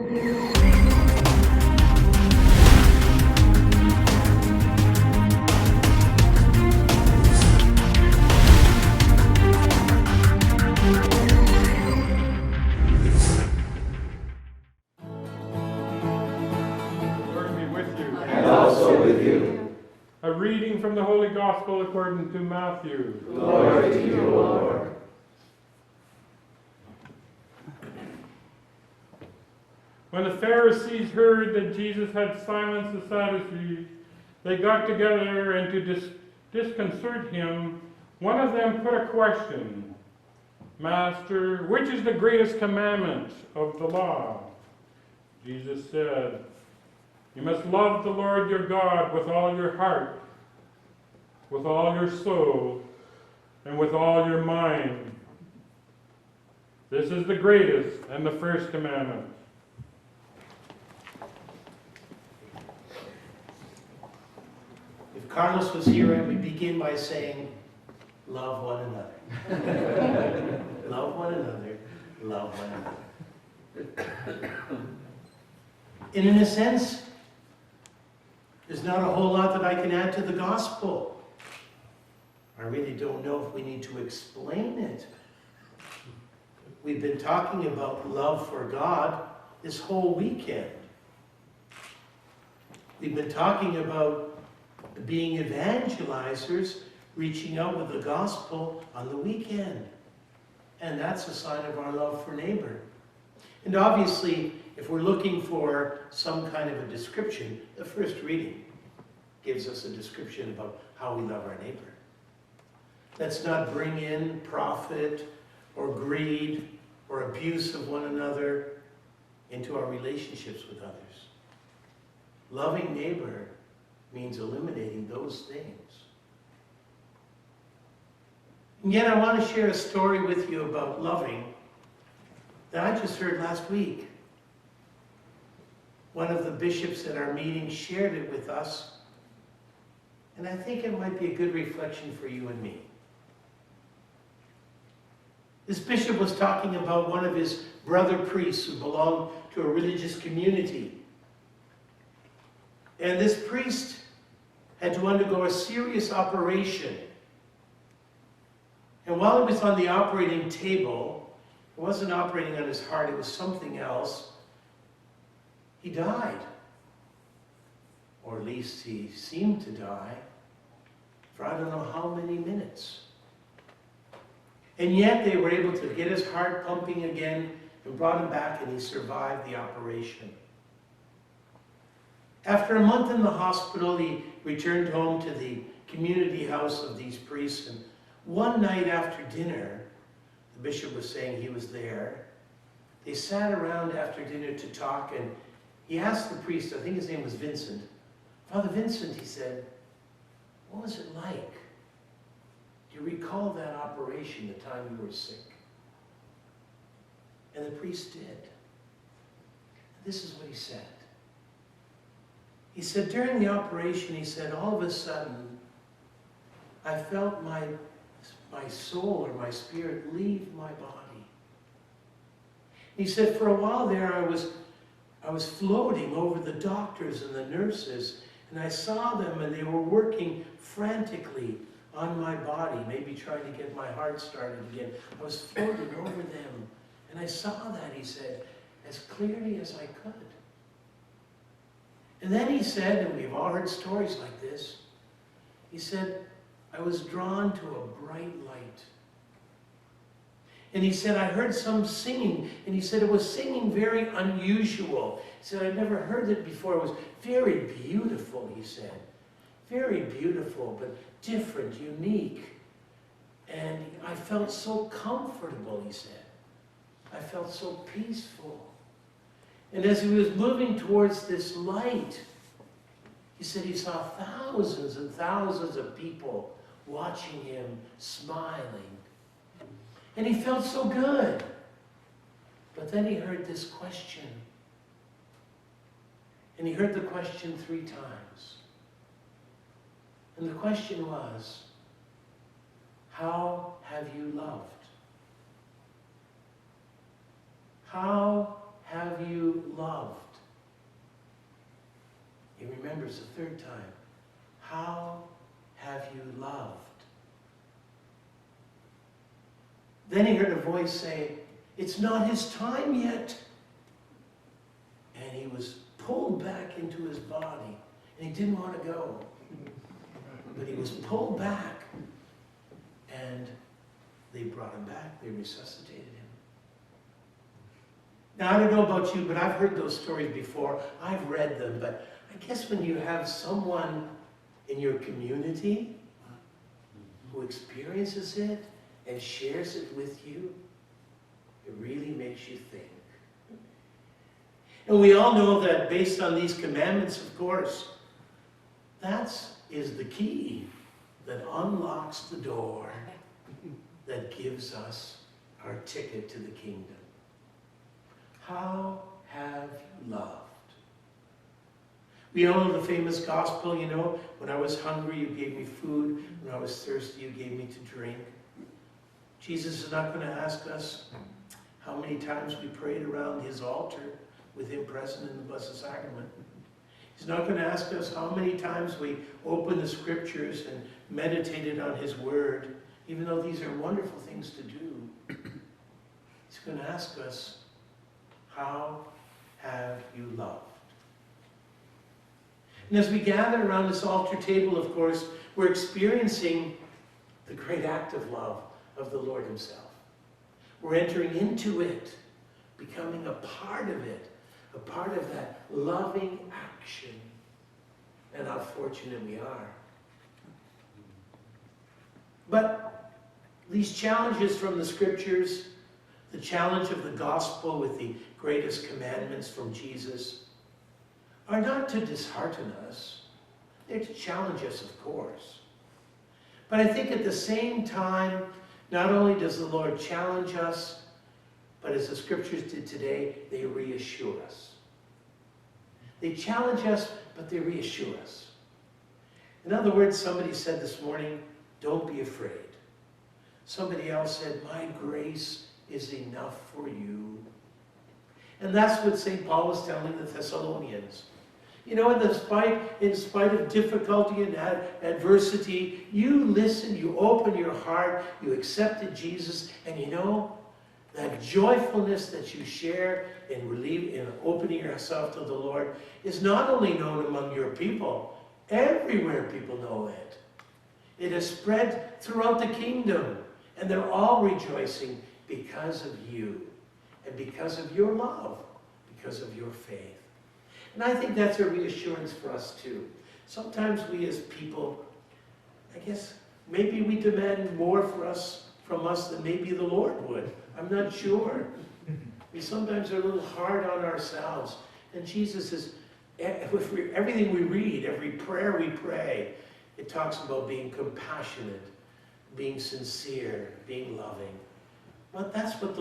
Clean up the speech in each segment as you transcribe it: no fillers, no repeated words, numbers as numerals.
A reading from the Holy Gospel according to Matthew. Glory to you, Lord. When the Pharisees heard that Jesus had silenced the Sadducees, they got together, and to disconcert him, one of them put a question. Master, which is the greatest commandment of the law? Jesus said, you must love the Lord your God with all your heart, with all your soul, and with all your mind. This is the greatest and the first commandment. If Carlos was here, I would begin by saying, love one another. Love one another. Love one another. And in a sense, there's not a whole lot that I can add to the gospel. I really don't know if we need to explain it. We've been talking about love for God this whole weekend. We've been talking about being evangelizers, reaching out with the gospel on the weekend. And that's a sign of our love for neighbor. And obviously, if we're looking for some kind of a description, the first reading gives us a description about how we love our neighbor. Let's not bring in profit or greed or abuse of one another into our relationships with others. Loving neighbor means eliminating those things. And yet I want to share a story with you about loving that I just heard last week. One of the bishops at our meeting shared it with us, and I think it might be a good reflection for you and me. This bishop was talking about one of his brother priests who belonged to a religious community. And this priest had to undergo a serious operation. And while he was on the operating table, it wasn't operating on his heart, it was something else, he died. Or at least he seemed to die for I don't know how many minutes. And yet they were able to get his heart pumping again and brought him back, and he survived the operation. After a month in the hospital, he returned home to the community house of these priests, and one night after dinner, the bishop was saying he was there, they sat around after dinner to talk, and he asked the priest, I think his name was Vincent, Father Vincent, he said, what was it like? Do you recall that operation, the time you were sick? And the priest did. This is what he said. He said, during the operation, he said, all of a sudden, I felt my soul or my spirit leave my body. He said, for a while there, I was floating over the doctors and the nurses, and I saw them, and they were working frantically on my body, maybe trying to get my heart started again. I was floating over them, and I saw that, he said, as clearly as I could. And then he said, and we've all heard stories like this, he said, I was drawn to a bright light. And he said, I heard some singing, and he said it was singing very unusual. He said, I'd never heard it before. It was very beautiful, he said. Very beautiful, but different, unique. And I felt so comfortable, he said. I felt so peaceful. And as he was moving towards this light, he said he saw thousands and thousands of people watching him, smiling. And he felt so good. But then he heard this question. And he heard the question 3 times. And the question was, how have you loved? How have you loved? He remembers the third time. How have you loved? Then he heard a voice say, it's not his time yet. And he was pulled back into his body. And he didn't want to go. But he was pulled back. And they brought him back. They resuscitated him. Now, I don't know about you, but I've heard those stories before. I've read them. But I guess when you have someone in your community who experiences it and shares it with you, it really makes you think. And we all know that based on these commandments, of course, that is the key that unlocks the door that gives us our ticket to the kingdom. How have you loved? We all know the famous gospel, you know, when I was hungry, you gave me food. When I was thirsty, you gave me to drink. Jesus is not going to ask us how many times we prayed around his altar with him present in the Blessed Sacrament. He's not going to ask us how many times we opened the scriptures and meditated on his word, even though these are wonderful things to do. He's going to ask us, how have you loved? And as we gather around this altar table, of course, we're experiencing the great act of love of the Lord himself. We're entering into it, becoming a part of it, a part of that loving action. And how fortunate we are. But these challenges from the scriptures, the challenge of the gospel with the greatest commandments from Jesus, are not to dishearten us. They're to challenge us, of course. But I think at the same time, not only does the Lord challenge us, but as the scriptures did today, they reassure us. They challenge us, but they reassure us. In other words, somebody said this morning, don't be afraid. Somebody else said, my grace is enough for you. And that's what St. Paul was telling the Thessalonians. You know, in spite of difficulty and adversity, you listened, you opened your heart, you accepted Jesus, and you know, that joyfulness that you share in opening yourself to the Lord is not only known among your people, everywhere people know it. It has spread throughout the kingdom, and they're all rejoicing because of you, and because of your love, because of your faith. And I think that's a reassurance for us too. Sometimes we as people, I guess, maybe we demand more from us than maybe the Lord would. I'm not sure. We sometimes are a little hard on ourselves. And Jesus is, everything we read, every prayer we pray, it talks about being compassionate, being sincere, being loving. But that's what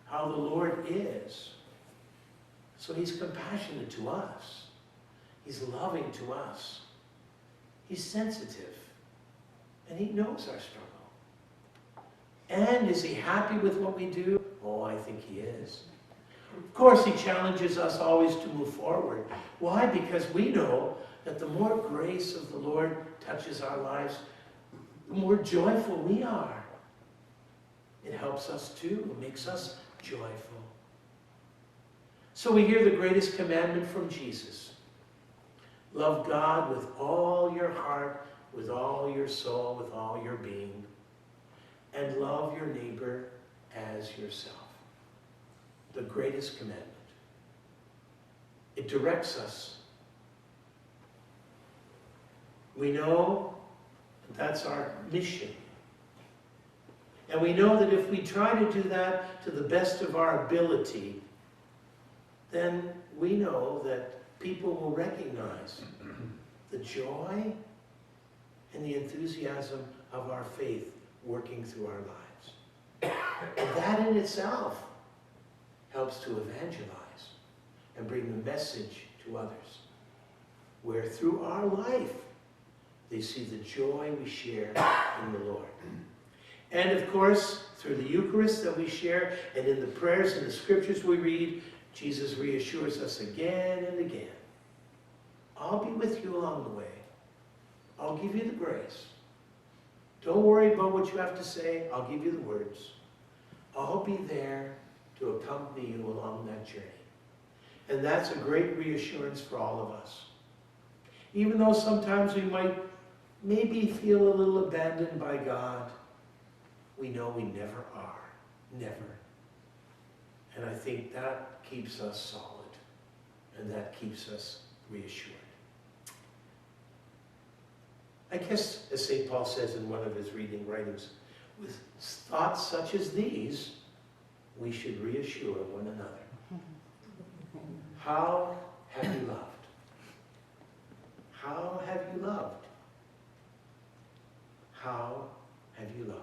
how the Lord is. So he's compassionate to us. He's loving to us. He's sensitive. And he knows our struggle. And is he happy with what we do? Oh, I think he is. Of course, he challenges us always to move forward. Why? Because we know that the more grace of the Lord touches our lives, the more joyful we are. It helps us too. It makes us joyful. So we hear the greatest commandment from Jesus. Love God with all your heart, with all your soul, with all your being. And love your neighbor as yourself. The greatest commandment. It directs us. We know that's our mission. And we know that if we try to do that to the best of our ability, then we know that people will recognize the joy and the enthusiasm of our faith working through our lives. And that in itself helps to evangelize and bring the message to others, where through our life they see the joy we share in the Lord. And of course, through the Eucharist that we share and in the prayers and the scriptures we read, Jesus reassures us again and again. I'll be with you along the way. I'll give you the grace. Don't worry about what you have to say. I'll give you the words. I'll be there to accompany you along that journey. And that's a great reassurance for all of us. Even though sometimes we might maybe feel a little abandoned by God, we know we never are. Never. And I think that keeps us solid. And that keeps us reassured. I guess, as St. Paul says in one of his reading writings, with thoughts such as these, we should reassure one another. How have you loved? How have you loved? How have you loved?